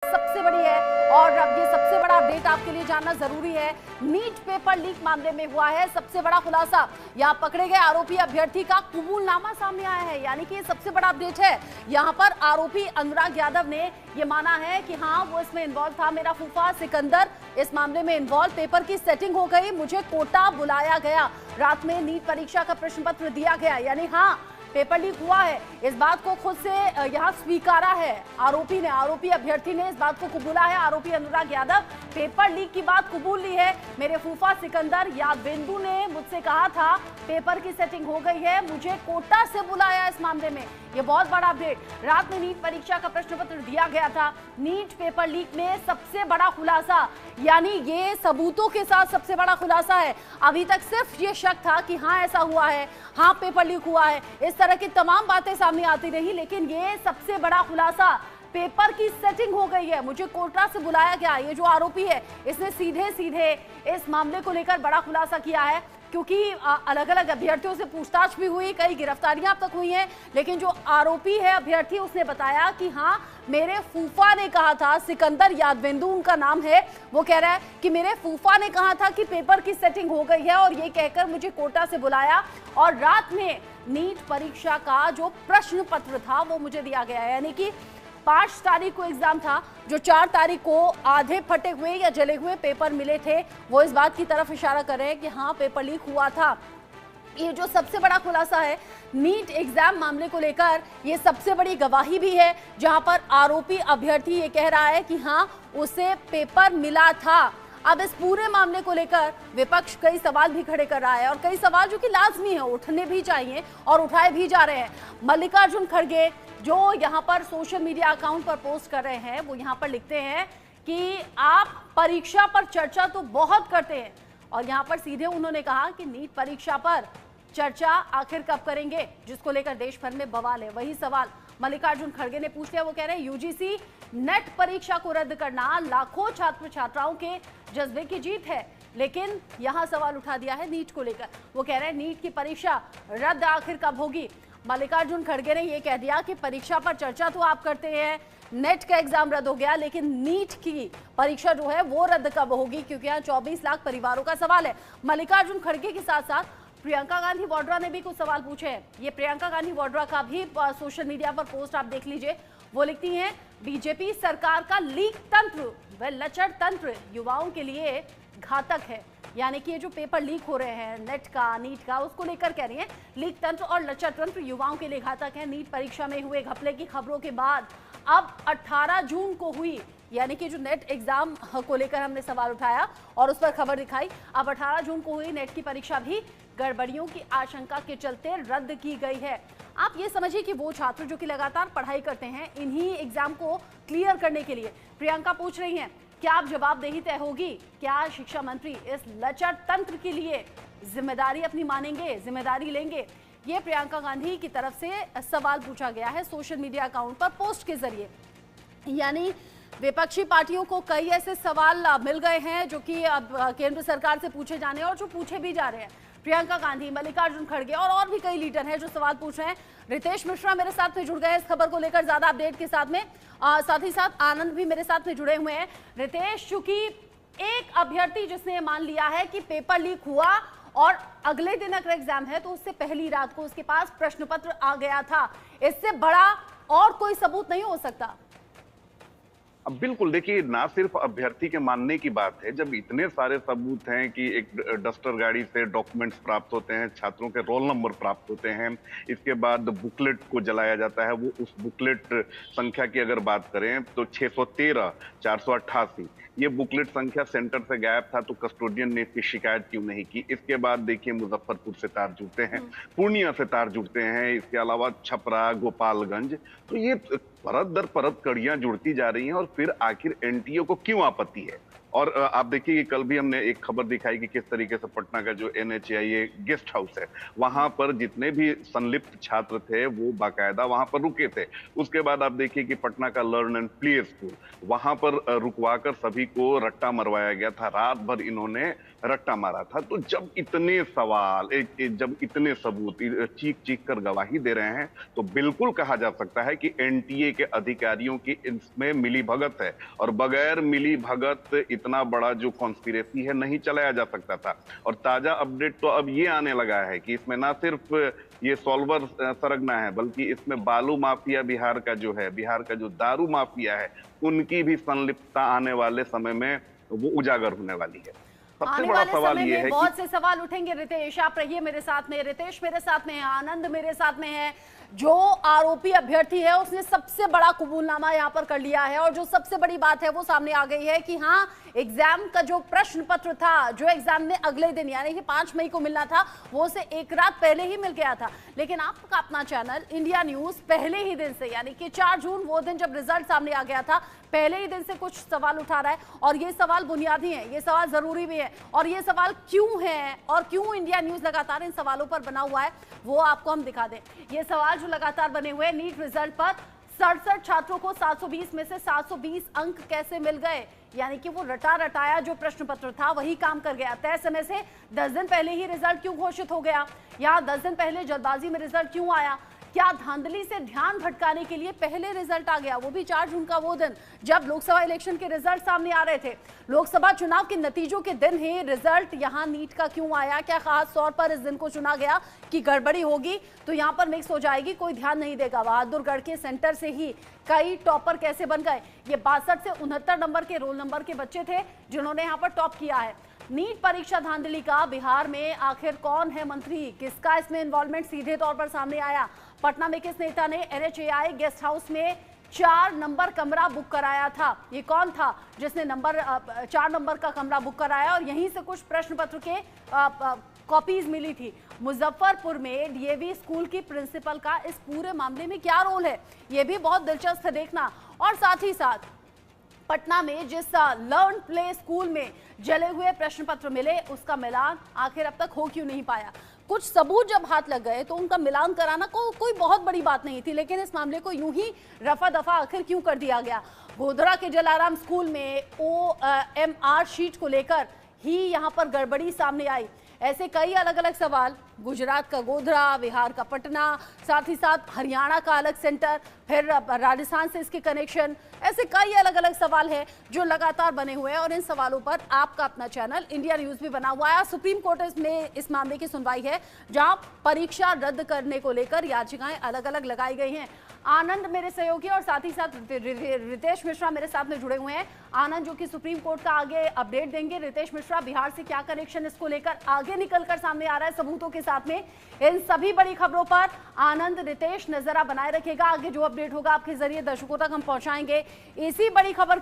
सबसे बड़ी है और अब ये सबसे बड़ा अपडेट आपके लिए जानना जरूरी है। नीट पेपर लीक मामले में हुआ है सबसे बड़ा खुलासा। यहाँ पकड़े गए आरोपी अभ्यर्थी का कबूलनामा सामने आया है, यानी कि ये सबसे बड़ा अपडेट है। यहाँ पर आरोपी अनुराग यादव ने ये माना है कि हाँ वो इसमें इन्वॉल्व था। मेरा फूफा सिकंदर इस मामले में इन्वॉल्व। पेपर की सेटिंग हो गई, मुझे कोटा बुलाया गया, रात में नीट परीक्षा का प्रश्न पत्र दिया गया, यानी हाँ पेपर लीक हुआ है। इस बात को खुद से यहाँ स्वीकारा है आरोपी ने, आरोपी अभ्यर्थी ने इस बात को कबूला है। आरोपी अनुराग यादव पेपर लीक की बात कबूल ली है। मेरे फूफा सिकंदर यादवेंदु ने मुझसे कहा था पेपर की सेटिंग हो गई है, मुझे कोटा से बुलाया इस मामले में। ये बहुत बड़ा अपडेट। रात में नीट परीक्षा का प्रश्न पत्र दिया गया था। नीट पेपर लीक में सबसे बड़ा खुलासा, यानी ये सबूतों के साथ सबसे बड़ा खुलासा है। अभी तक सिर्फ ये शक था कि हाँ ऐसा हुआ है, हाँ पेपर लीक हुआ है, इस तरह की तमाम बातें सामने आती रही, लेकिन ये सबसे बड़ा खुलासा, पेपर की सेटिंग हो गई है, मुझे कोटा से बुलाया गया। ये जो आरोपी है इसने सीधे सीधे इस मामले को लेकर बड़ा खुलासा किया है, क्योंकि अलग अलग अभ्यर्थियों से पूछताछ भी हुई, कई गिरफ्तारियां अब तक हुई हैं, लेकिन जो आरोपी है अभ्यर्थी उसने बताया कि हाँ मेरे फूफा ने कहा था, सिकंदर यादवेंदु उनका नाम है, वो कह रहा है कि मेरे फूफा ने कहा था कि पेपर की सेटिंग हो गई है और ये कहकर मुझे कोटा से बुलाया और रात में नीट परीक्षा का जो प्रश्न पत्र था वो मुझे दिया गया है। यानी कि 5 तारीख को एग्जाम था, जो 4 तारीख को आधे फटे हुए या जले हुए पेपर मिले थे, वो इस बात की तरफ इशारा कर रहे हैं कि हाँ पेपर लीक हुआ था। ये जो सबसे बड़ा खुलासा है नीट एग्जाम मामले को लेकर, ये सबसे बड़ी गवाही भी है, जहां पर आरोपी अभ्यर्थी ये कह रहा है कि हाँ उसे पेपर मिला था। अब इस पूरे मामले को लेकर विपक्ष कई सवाल भी खड़े कर रहा है और कई सवाल जो कि लाजमी है, उठने भी चाहिए और उठाए भी जा रहे हैं। मल्लिकार्जुन खड़गे जो यहाँ पर सोशल मीडिया अकाउंट पर पोस्ट कर रहे हैं, वो यहाँ पर लिखते हैं कि आप परीक्षा पर चर्चा तो बहुत करते हैं, और यहाँ पर सीधे उन्होंने कहा कि नीट परीक्षा पर चर्चा आखिर कब करेंगे, जिसको लेकर देश भर में बवाल है। वही सवाल मल्लिकार्जुन खड़गे ने पूछ लिया। वो कह रहे हैं यूजीसी नेट परीक्षा को रद्द करना लाखों छात्र छात्राओं के जज्बे की जीत है, लेकिन यहां सवाल उठा दिया है नीट को लेकर। वो कह रहे हैं नीट की परीक्षा रद्द आखिर कब होगी। मल्लिकार्जुन खड़गे ने यह कह दिया कि परीक्षा पर चर्चा तो आप करते हैं, नेट का एग्जाम रद्द हो गया, लेकिन नीट की परीक्षा जो है वो रद्द कब होगी, क्योंकि यहाँ 24 लाख परिवारों का सवाल है। मल्लिकार्जुन खड़गे के साथ साथ प्रियंका गांधी वाड्रा ने भी कुछ सवाल पूछे हैं। ये प्रियंका गांधी वाड्रा का भी सोशल मीडिया पर पोस्ट आप देख लीजिए। वो लिखती हैं बीजेपी सरकार का लीक तंत्र व लचर तंत्र युवाओं के लिए घातक है। यानी कि ये जो पेपर लीक हो रहे हैं नेट का, नीट का, उसको लेकर कह रही हैं लीक तंत्र और लचर तंत्र युवाओं के लिए घातक है। नीट परीक्षा में हुए घपले की खबरों के बाद अब 18 जून को हुई, यानी कि जो नेट एग्जाम को लेकर हमने सवाल उठाया और उस पर खबर दिखाई, अब 18 जून को हुई नेट की परीक्षा भी गड़बड़ियों की आशंका के चलते रद्द की गई है। आप ये समझिए कि वो छात्र जो कि लगातार पढ़ाई करते हैं इन्हीं एग्जाम को क्लियर करने के लिए, प्रियंका पूछ रही हैं क्या अब जवाबदेही तय होगी, क्या शिक्षा मंत्री इस लचर तंत्र के लिए जिम्मेदारी अपनी मानेंगे, जिम्मेदारी लेंगे। ये प्रियंका गांधी की तरफ से सवाल पूछा गया है सोशल मीडिया अकाउंट पर पोस्ट के जरिए। यानी विपक्षी पार्टियों को कई ऐसे सवाल मिल गए हैं जो कि अब केंद्र सरकार से पूछे जाने और जो पूछे भी जा रहे हैं। प्रियंका गांधी, मल्लिकार्जुन खड़गे और भी कई लीडर हैं जो सवाल पूछ रहे हैं। रितेश मिश्रा मेरे साथ में जुड़ गए हैं इस खबर को लेकर ज्यादा अपडेट के साथ में, साथ ही साथ आनंद भी मेरे साथ में जुड़े हुए हैं। रितेश, चूंकि एक अभ्यर्थी जिसने मान लिया है कि पेपर लीक हुआ और अगले दिन अगर एग्जाम है तो उससे पहली रात को उसके पास प्रश्न पत्र आ गया था, इससे बड़ा और कोई सबूत नहीं हो सकता। अब बिल्कुल देखिए, ना सिर्फ अभ्यर्थी के मानने की बात है, जब इतने सारे सबूत हैं कि एक डस्टर गाड़ी से डॉक्यूमेंट्स प्राप्त होते हैं, छात्रों के रोल नंबर प्राप्त होते हैं, इसके बाद बुकलेट को जलाया जाता है, वो उस बुकलेट संख्या की अगर बात करें तो 613 488 ये बुकलेट संख्या सेंटर से गायब था, तो कस्टोडियन ने इसकी शिकायत क्यों नहीं की। इसके बाद देखिए मुजफ्फरपुर से तार जुड़ते हैं, पूर्णिया से तार जुड़ते हैं, इसके अलावा छपरा, गोपालगंज, तो ये परत दर परत कड़ियां जुड़ती जा रही हैं। और फिर आखिर एनटीए को क्यों आपत्ति है? और आप देखिए कि कल भी हमने एक खबर दिखाई कि किस तरीके से पटना का जो NHAI गेस्ट हाउस है, वहां पर जितने भी संलिप्त छात्र थे वो बाकायदा वहां पर रुके थे। उसके बाद आप देखिए कि पटना का लर्न एंड प्ले स्कूल, वहां पर रुकवाकर सभी को रट्टा मरवाया गया था। रात भर इन्होंने रट्टा मारा था। तो जब इतने सवाल, जब इतने सबूत चीख चीख कर गवाही दे रहे हैं, तो बिल्कुल कहा जा सकता है कि NTA के अधिकारियों की इसमें मिली भगत है, और बगैर मिली भगत इतना बड़ा जो कॉन्स्पिरेसी है नहीं चलाया जा सकता था। और ताजा अपडेट तो अब ये आने लगा है कि इसमें ना सिर्फ ये सॉल्वर सरगना है, बल्कि इसमें बालू माफिया बिहार का जो है, बिहार का जो दारू माफिया है, उनकी भी संलिप्तता आने वाले समय में वो उजागर होने वाली है। सबसे आने बड़ा वाले सवाल समय ये में है बहुत कि से सवाल उठेंगे। रितेश आप रहिए मेरे साथ में, रितेश मेरे साथ में है, आनंद मेरे साथ में है। जो आरोपी अभ्यर्थी है उसने सबसे बड़ा कबूलनामा यहाँ पर कर लिया है, और जो सबसे बड़ी बात है वो सामने आ गई है कि हाँ, एग्जाम का जो प्रश्न पत्र था, जो एग्जाम में अगले दिन यानी कि 5 मई को मिलना था, वो उसे एक रात पहले ही मिल गया था। लेकिन आपका अपना चैनल इंडिया न्यूज पहले ही दिन से, यानी कि 4 जून वो दिन जब रिजल्ट सामने आ गया था, पहले ही दिन से कुछ सवाल उठा रहा है, और ये सवाल बुनियादी हैं, ये सवाल जरूरी भी है। और ये सवाल क्यों है और क्यों इंडिया न्यूज लगातार इन सवालों पर बना हुआ है, वो आपको हम दिखा दें। ये सवाल जो लगातार बने हुए नीट रिजल्ट पर, 67 छात्रों को 720 में से 720 अंक कैसे मिल गए, यानी कि वो रटा रटाया जो प्रश्न पत्र था वही काम कर गया। तय समय से 10 दिन पहले ही रिजल्ट क्यों घोषित हो गया, या 10 दिन पहले जल्दबाजी में रिजल्ट क्यों आया, क्या धांधली से ध्यान भटकाने के लिए पहले रिजल्ट आ गया, वो भी 4 जून का वो दिन जब लोकसभा इलेक्शन के रिजल्ट सामने आ रहे थे। लोकसभा चुनाव के नतीजों के दिन ही रिजल्ट यहाँ नीट का क्यों आया, क्या खास तौर पर इस दिन को चुना गया कि गड़बड़ी होगी तो यहाँ पर मिक्स हो जाएगी, कोई ध्यान नहीं देगा। बहादुरगढ़ के सेंटर से ही कई टॉपर कैसे बन गए, ये 62 से 69 नंबर के रोल नंबर के बच्चे थे जिन्होंने यहाँ पर टॉप किया है। नीट परीक्षा धांधली का बिहार में आखिर कौन है मंत्री, किसका इसमें इन्वॉल्वमेंट सीधे तौर पर सामने आया। पटना में किस नेता ने NHAI गेस्ट हाउस में 4 नंबर कमरा बुक कराया था, ये कौन था जिसने 4 नंबर का कमरा बुक कराया, और यहीं से कुछ प्रश्न पत्र के कॉपीज मिली थी। मुजफ्फरपुर में DAV स्कूल की प्रिंसिपल का इस पूरे मामले में क्या रोल है, ये भी बहुत दिलचस्प है देखना। और साथ ही साथ पटना में जिस लर्न प्ले स्कूल में जले हुए प्रश्न पत्र मिले, उसका मिलान आखिर अब तक हो क्यों नहीं पाया। कुछ सबूत जब हाथ लग गए तो उनका मिलान कराना कोई बहुत बड़ी बात नहीं थी, लेकिन इस मामले को यूं ही रफा दफा आखिर क्यों कर दिया गया। गोधरा के जलाराम स्कूल में OMR शीट को लेकर ही यहां पर गड़बड़ी सामने आई। ऐसे कई अलग अलग सवाल, गुजरात का गोधरा, बिहार का पटना, साथ ही साथ हरियाणा का अलग सेंटर, फिर राजस्थान से इसके कनेक्शन, ऐसे कई अलग अलग सवाल हैं जो लगातार बने हुए हैं, और इन सवालों पर आपका अपना चैनल इंडिया न्यूज भी बना हुआ है। सुप्रीम कोर्ट में इस मामले की सुनवाई है, जहां परीक्षा रद्द करने को लेकर याचिकाएं अलग अलग लगाई गई हैं। आनंद मेरे सहयोगी और साथ ही साथ रितेश मिश्रा मेरे साथ में जुड़े हुए हैं। आनंद जो कि सुप्रीम कोर्ट का आगे अपडेट देंगे, रितेश मिश्रा बिहार से क्या कनेक्शन इसको लेकर आगे निकलकर सामने आ रहा है सबूतों के साथ में, इन सभी बड़ी खबरों पर आनंद रितेश नजर बनाए रखेगा। आगे जो अपडेट होगा आपके जरिए दर्शकों तक हम पहुंचाएंगे। इसी बड़ी खबर